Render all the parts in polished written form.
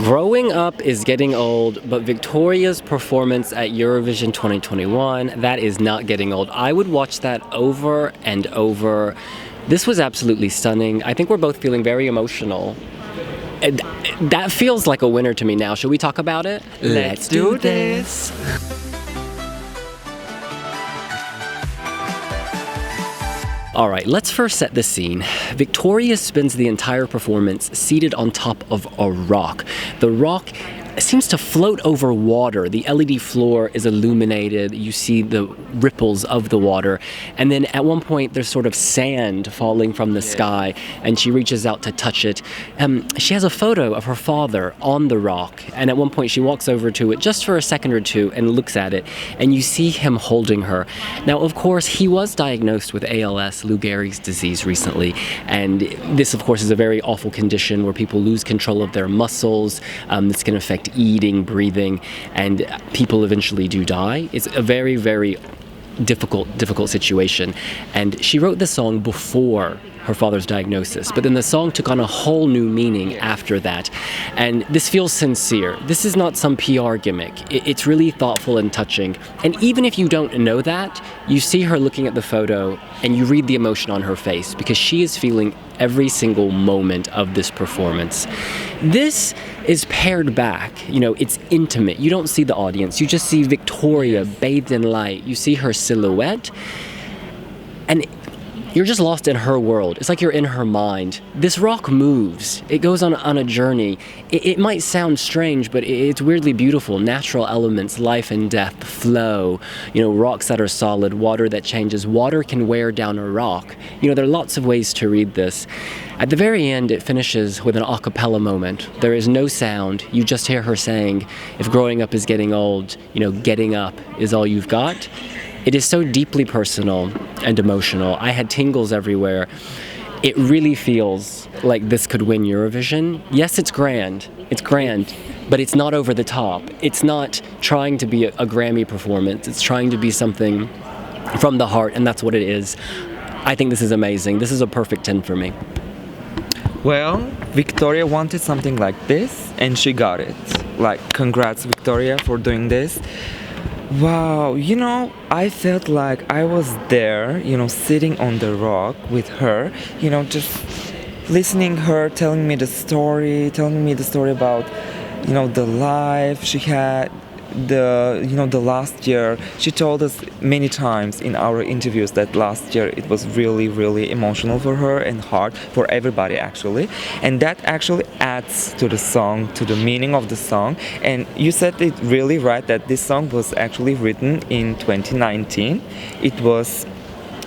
Growing up is getting old, but Victoria's performance at Eurovision 2021, that is not getting old. I would watch that over and over. This was absolutely stunning. I think we're both feeling very emotional. That feels like a winner to me now. Should we talk about it? Let's do this. All right, let's first set the scene. Victoria spends the entire performance seated on top of a rock. The rock seems to float over water. The LED floor is illuminated. You see the ripples of the water. And then at one point, there's sort of sand falling from the sky, and she reaches out to touch it. She has a photo of her father on the rock, and at one point, she walks over to it just for a second or two and looks at it, and you see him holding her. Now, of course, he was diagnosed with ALS, Lou Gehrig's disease, recently, and this, of course, is a very awful condition where people lose control of their muscles. This can affect eating, breathing, and people eventually do die. It's a very, very difficult situation. And she wrote the song before her father's diagnosis, but then the song took on a whole new meaning after that. And this feels sincere. This is not some PR gimmick. It's really thoughtful and touching. And even if you don't know that, you see her looking at the photo and you read the emotion on her face because she is feeling every single moment of this performance. This is pared back. It's intimate. You don't see the audience. You just see Victoria bathed in light. You see her silhouette. And you're just lost in her world. It's like you're in her mind. This rock moves. It goes on a journey. It might sound strange, but it's weirdly beautiful. Natural elements, life and death, flow, rocks that are solid, water that changes. Water can wear down a rock. There are lots of ways to read this. At the very end, it finishes with an a cappella moment. There is no sound. You just hear her saying, if growing up is getting old, getting up is all you've got. It is so deeply personal and emotional. I had tingles everywhere. It really feels like this could win Eurovision. Yes, it's grand, but it's not over the top. It's not trying to be a Grammy performance. It's trying to be something from the heart, and that's what it is. I think this is amazing. This is a perfect 10 for me. Well, Victoria wanted something like this, and she got it. Congrats, Victoria, for doing this. Wow, I felt like I was there, sitting on the rock with her, just listening her telling me the story about, the life she had, the last year. She told us many times in our interviews that last year it was really, really emotional for her and hard for everybody actually. And that actually adds to the song, to the meaning of the song. And you said it really right that this song was actually written in 2019. It was,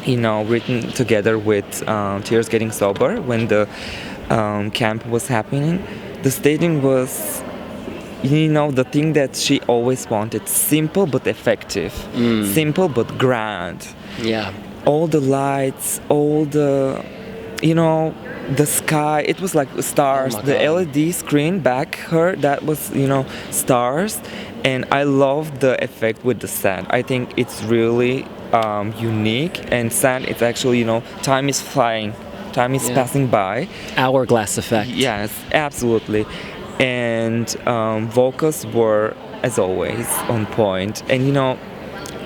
written together with Tears Getting Sober when the camp was happening. The staging was the thing that she always wanted, simple but effective, simple but grand. Yeah. All the lights, all the, the sky, it was like stars. Oh my the God. LED screen back her, that was, stars. And I love the effect with the sand. I think it's really unique. And sand, it's actually, time is flying. Time is passing by. Hourglass effect. Yes, absolutely. And vocals were, as always, on point. And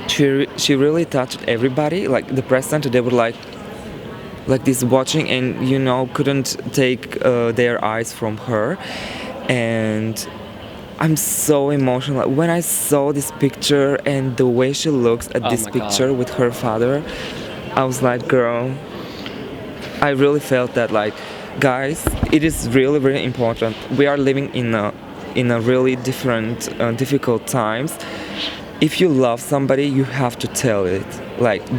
she really touched everybody. Like the press center, they were like this watching, and couldn't take their eyes from her. And I'm so emotional. When I saw this picture and the way she looks at this picture with her father, I was like, girl, I really felt that, guys, it is really, really important. We are living in a really difficult times. If you love somebody, you have to tell it.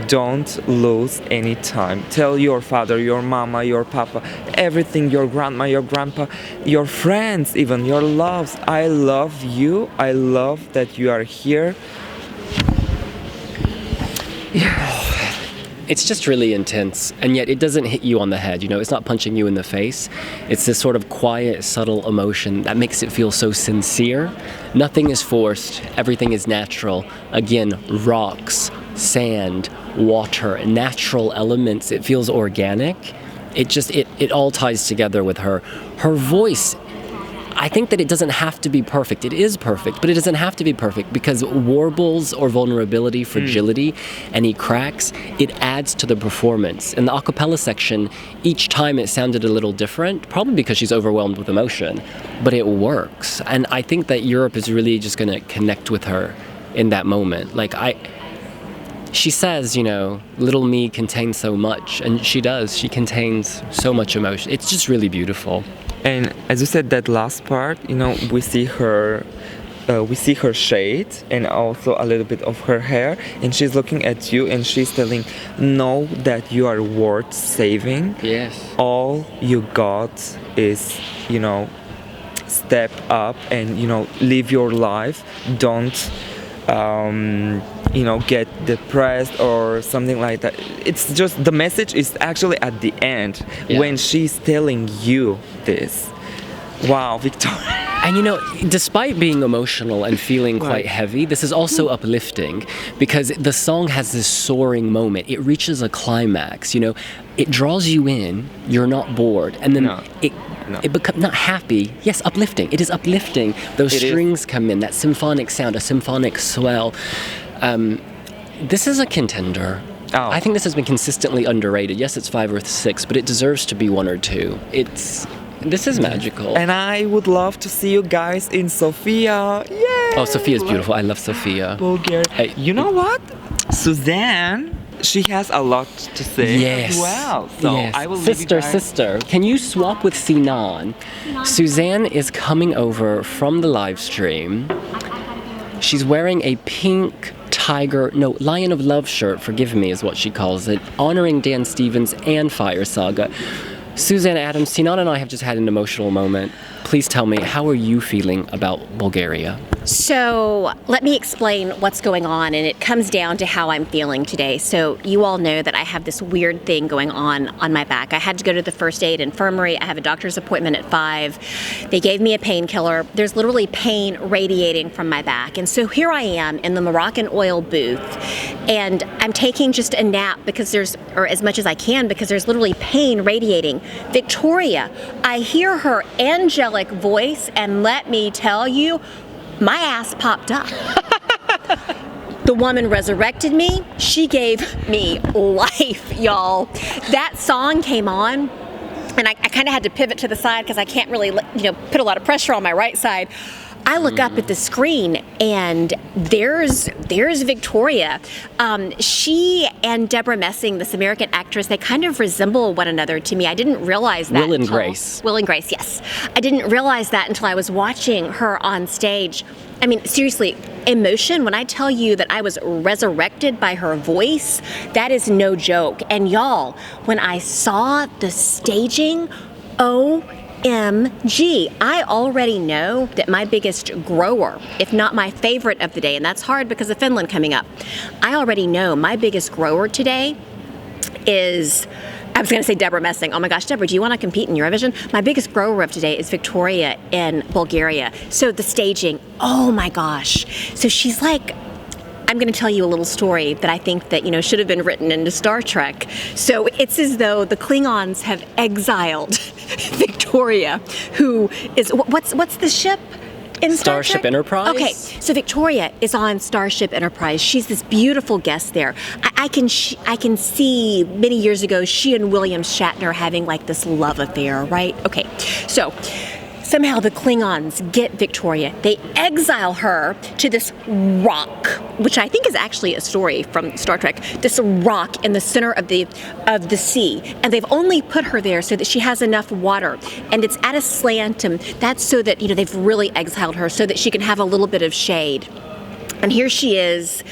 Don't lose any time. Tell your father, your mama, your papa, everything, your grandma, your grandpa, your friends, even your loves. I love you. I love that you are here. It's just really intense, and yet it doesn't hit you on the head. It's not punching you in the face. It's this sort of quiet, subtle emotion that makes it feel so sincere. Nothing is forced. Everything is natural. Again, rocks, sand, water, natural elements. It feels organic. It all ties together with her. Her voice, I think that it doesn't have to be perfect. It is perfect, but it doesn't have to be perfect because warbles or vulnerability, fragility, any cracks, it adds to the performance. In the a cappella section, each time it sounded a little different, probably because she's overwhelmed with emotion, but it works. And I think that Europe is really just going to connect with her in that moment. She says, little me contains so much, and she does. She contains so much emotion. It's just really beautiful. And as you said, that last part, we see her shade and also a little bit of her hair, and she's looking at you and she's telling, know that you are worth saving. Yes. All you got is, step up and, live your life. Don't get depressed or something like that. It's just the message is actually at the end when she's telling you this. Wow, Victoria. And despite being emotional and feeling quite heavy, this is also uplifting because the song has this soaring moment. It reaches a climax, it draws you in, you're not bored, and then it becomes not happy, yes, uplifting. It is uplifting. Those strings come in, that symphonic sound, a symphonic swell. This is a contender. Oh. I think this has been consistently underrated. Yes, it's 5 or 6, but it deserves to be 1 or 2. This is magical. And I would love to see you guys in Sofia. Yay! Oh, Sofia's beautiful. I love Sofia. Bulgaria. Hey, you know what? Suzanne, she has a lot to say as well. So I will leave you guys. Sister, can you swap with Sinan? Suzanne is coming over from the live stream. She's wearing a pink Lion of Love shirt, forgive me, is what she calls it, honoring Dan Stevens and Fire Saga. Suzanne Adams, Sinan and I have just had an emotional moment. Please tell me, how are you feeling about Bulgaria? So let me explain what's going on, and it comes down to how I'm feeling today. So you all know that I have this weird thing going on my back. I had to go to the first aid infirmary. I have a doctor's appointment at 5. They gave me a painkiller. There's literally pain radiating from my back. And so here I am in the Moroccan oil booth, and I'm taking just a nap or as much as I can, because there's literally pain radiating. Victoria, I hear her angelic voice, and let me tell you, my ass popped up. The woman resurrected me. She gave me life, y'all. That song came on, and I kind of had to pivot to the side because I can't really, put a lot of pressure on my right side. I look up at the screen, and there's Victoria. She and Deborah Messing, this American actress, they kind of resemble one another to me. I didn't realize that. Will and Grace. Will and Grace, yes. I didn't realize that until I was watching her on stage. I mean, seriously, emotion, when I tell you that I was resurrected by her voice, that is no joke. And y'all, when I saw the staging, OMG, I already know that my biggest grower, if not my favorite of the day, and that's hard because of Finland coming up, I already know my biggest grower today is, I was going to say Deborah Messing. Oh my gosh, Deborah, do you want to compete in Eurovision? My biggest grower of today is Victoria in Bulgaria. So the staging, oh my gosh. So she's like, I'm going to tell you a little story that I think that, should have been written into Star Trek. So it's as though the Klingons have exiled Victoria, who is, what's the ship in Star Starship Trek? Enterprise? Okay, so Victoria is on Starship Enterprise. She's this beautiful guest there. I can see many years ago she and William Shatner having like this love affair, right? Okay, so somehow the Klingons get Victoria. They exile her to this rock, which I think is actually a story from Star Trek, this rock in the center of the sea. And they've only put her there so that she has enough water. And it's at a slant, and that's so that, they've really exiled her so that she can have a little bit of shade. And here she is.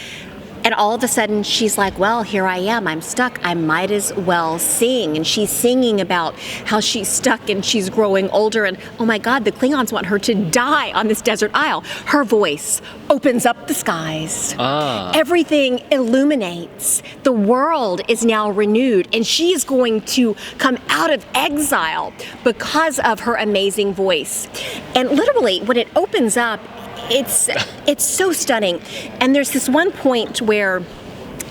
And all of a sudden, she's like, well, here I am. I'm stuck. I might as well sing. And she's singing about how she's stuck and she's growing older. And oh my God, the Klingons want her to die on this desert isle. Her voice opens up the skies. Everything illuminates. The world is now renewed. And she is going to come out of exile because of her amazing voice. And literally, when it opens up, it's so stunning. And there's this one point where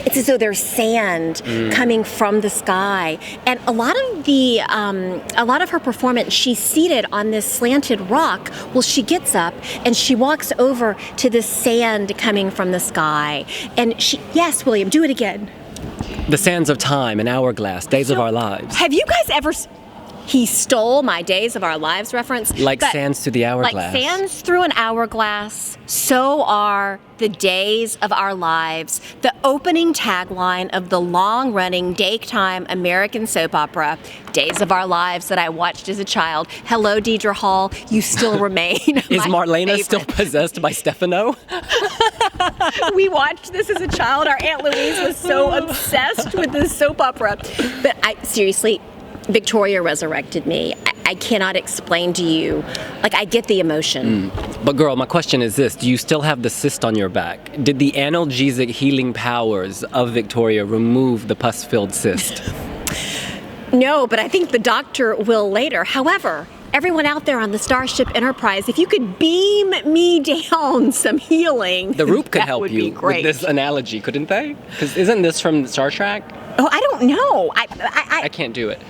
it's as though there's sand coming from the sky. And a lot of her performance, she's seated on this slanted rock. Well, she gets up and she walks over to the sand coming from the sky. And yes, William, do it again. The sands of time, an hourglass, days of our lives. Have you guys ever... He stole my Days of Our Lives reference. Like sands through the hourglass. Like sands through an hourglass, so are the days of our lives. The opening tagline of the long-running daytime American soap opera, Days of Our Lives, that I watched as a child. Hello, Deidre Hall. You still remain Is my Marlena favorite. still possessed by Stefano? We watched this as a child. Our Aunt Louise was so obsessed with this soap opera. But seriously, Victoria resurrected me. I cannot explain to you. Like, I get the emotion. But girl, my question is this. Do you still have the cyst on your back? Did the analgesic healing powers of Victoria remove the pus-filled cyst? No, but I think the doctor will later. However, everyone out there on the Starship Enterprise, if you could beam me down some healing, The Roop could that help would you be great. with this analogy, couldn't they? Because isn't this from Star Trek? Oh, I don't know. I can't do it.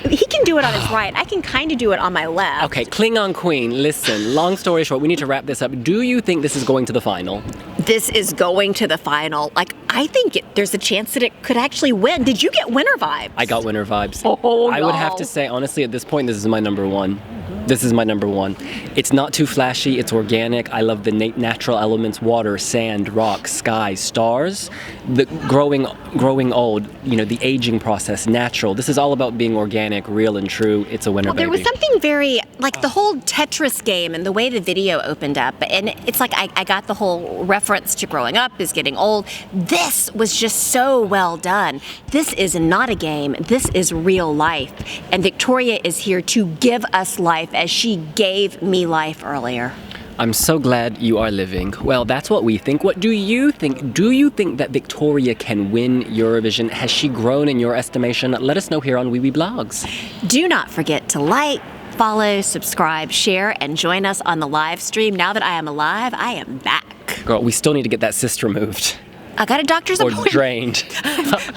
He can do it on his right. I can kind of do it on my left. Okay, Klingon Queen, listen, long story short, we need to wrap this up. Do you think this is going to the final? This is going to the final. Like, I think there's a chance that it could actually win. Did you get winner vibes? I got winner vibes. Oh, I would have no. to say, honestly, at this point, this is my number one. This is my number one. It's not too flashy, it's organic. I love the natural elements, water, sand, rock, sky, stars. The growing old, the aging process, natural. This is all about being organic, real and true. It's a winner, Well, there baby. was something very, like the whole Tetris game and the way the video opened up. And it's like I got the whole reference to growing up is getting old. This was just so well done. This is not a game. This is real life. And Victoria is here to give us life as she gave me life earlier. I'm so glad you are living. Well, that's what we think. What do you think? Do you think that Victoria can win Eurovision? Has she grown in your estimation? Let us know here on Wiwibloggs. Do not forget to like, follow, subscribe, share, and join us on the live stream. Now that I am alive, I am back. Girl, we still need to get that cyst removed. I got a doctor's Or appointment. drained.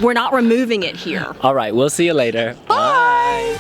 We're not removing it here. All right, we'll see you later. Bye.